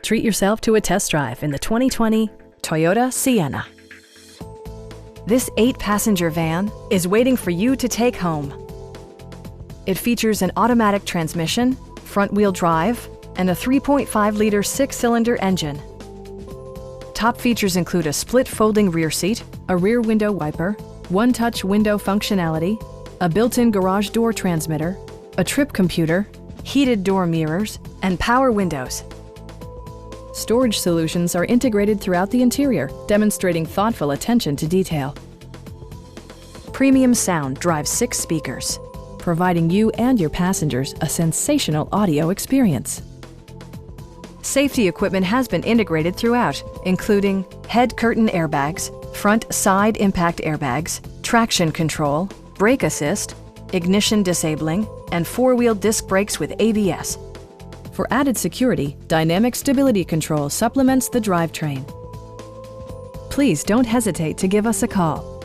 Treat yourself to a test drive in the 2020 Toyota Sienna. This 8-passenger van is waiting for you to take home. It features an automatic transmission, front-wheel drive, and a 3.5-liter 6-cylinder engine. Top features include a split folding rear seat, a rear window wiper, one-touch window functionality, a built-in garage door transmitter, a trip computer, heated door mirrors, and power windows. Storage solutions are integrated throughout the interior, demonstrating thoughtful attention to detail. Premium sound drives 6 speakers, providing you and your passengers a sensational audio experience. Safety equipment has been integrated throughout, including head curtain airbags, front side impact airbags, traction control, brake assist, ignition disabling, and 4-wheel disc brakes with ABS. For added security, dynamic stability control supplements the drivetrain. Please don't hesitate to give us a call.